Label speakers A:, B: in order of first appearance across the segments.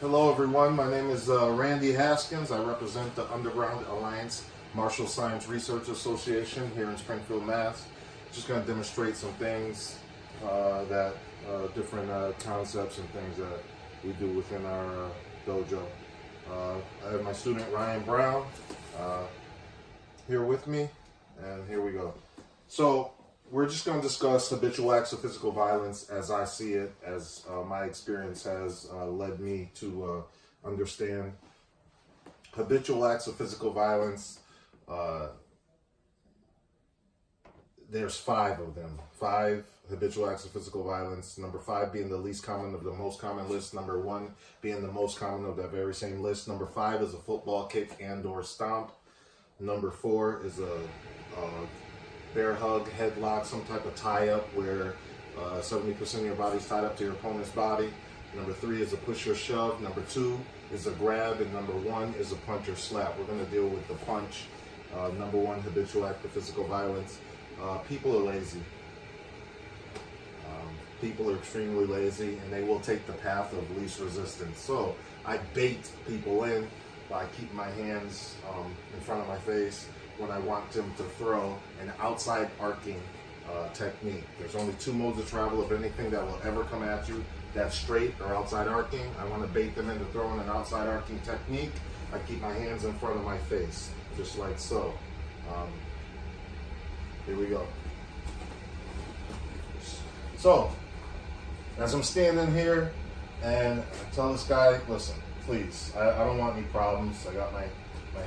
A: Hello everyone, my name is Randy Haskins. I represent the Underground Alliance Martial Science Research Association here in Springfield, Mass. Just going to demonstrate some things different concepts and things that we do within our dojo. I have my student Ryan Brown here with me, and here we go. So we're just going to discuss habitual acts of physical violence as I see it, as my experience has led me to understand. Habitual acts of physical violence, there's 5 of them. 5 habitual acts of physical violence. Number 5 being the least common of the most common list. Number 1 being the most common of that very same list. Number 5 is a football kick and or stomp. Number 4 is a bear hug, headlock, some type of tie-up where 70% of your body's tied up to your opponent's body. Number 3 is a push or shove. Number 2 is a grab. And number 1 is a punch or slap. We're going to deal with the punch. Number 1 habitual act of physical violence. People are lazy. People are extremely lazy, and they will take the path of least resistance. So I bait people in by keeping my hands in front of my face when I want them to throw an outside arcing technique. There's only 2 modes of travel of anything that will ever come at you. That's straight or outside arcing. I want to bait them into throwing an outside arcing technique. I keep my hands in front of my face, just like so. Here we go. So, as I'm standing here, and I tell this guy, listen, please, I don't want any problems. I got my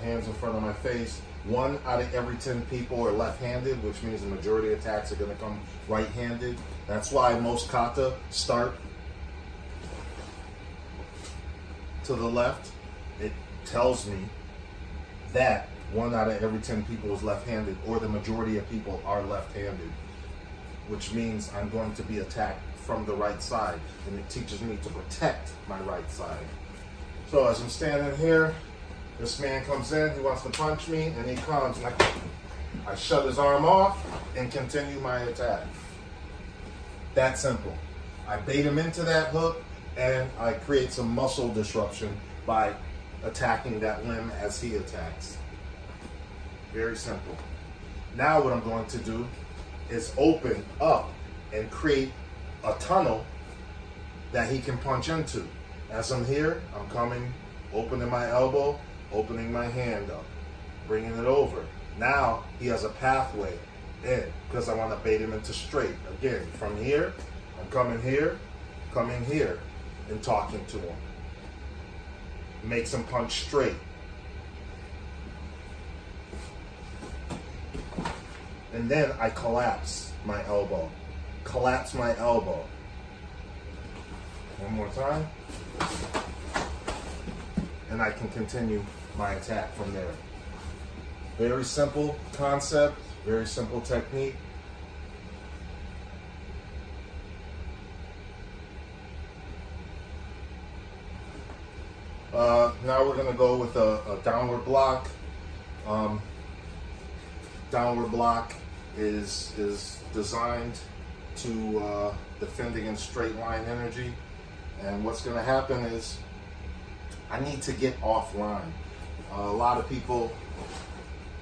A: hands in front of my face. 1 out of every 10 people are left-handed, which means the majority of attacks are going to come right-handed. That's why most kata start to the left. It tells me that 1 out of every 10 people is left-handed, or the majority of people are left-handed, which means I'm going to be attacked from the right side, and it teaches me to protect my right side. So as I'm standing here, this man comes in, he wants to punch me, and he comes, and I shut his arm off and continue my attack. That simple. I bait him into that hook, and I create some muscle disruption by attacking that limb as he attacks. Very simple. Now what I'm going to do is open up and create a tunnel that he can punch into. As I'm here, I'm coming, opening my elbow, opening my hand up, bringing it over. Now he has a pathway in because I want to bait him into straight. Again, from here, I'm coming here, and talking to him. Makes him punch straight. And then I collapse my elbow. Collapse my elbow. One more time. And I can continue my attack from there. Very simple concept, very simple technique. Now we're going to go with a downward block. Downward block is designed to defend against straight line energy. And what's going to happen is I need to get offline. A lot of people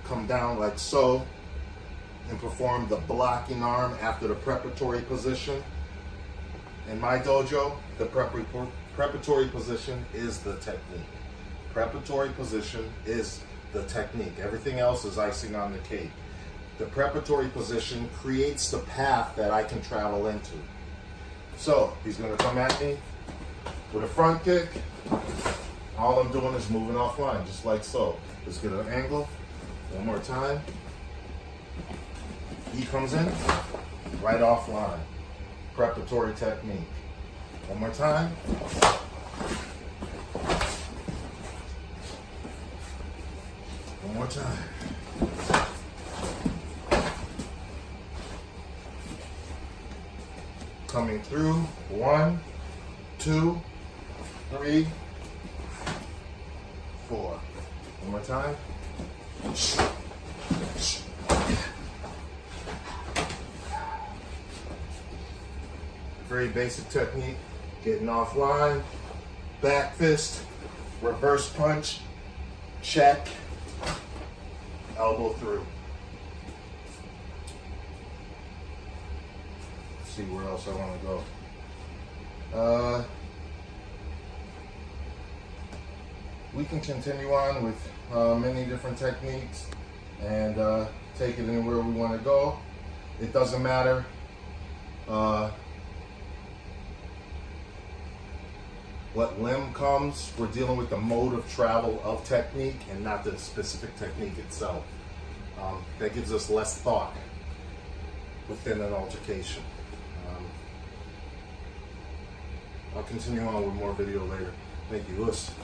A: come down like so and perform the blocking arm after the preparatory position. In my dojo, the preparatory position is the technique. Preparatory position is the technique. Everything else is icing on the cake. The preparatory position creates the path that I can travel into. So he's going to come at me with a front kick. All I'm doing is moving offline, just like so. Let's get an angle. One more time. He comes in, right offline. Preparatory technique. One more time. One more time. Coming through. 1, 2, 3, 4. One more time. Very basic technique. Getting offline, back fist, reverse punch, check, elbow through. Let's see where else I want to go. We can continue on with many different techniques and take it anywhere we want to go. It doesn't matter what limb comes. We're dealing with the mode of travel of technique and not the specific technique itself. That gives us less thought within an altercation. I'll continue on with more video later. Thank you. Listen.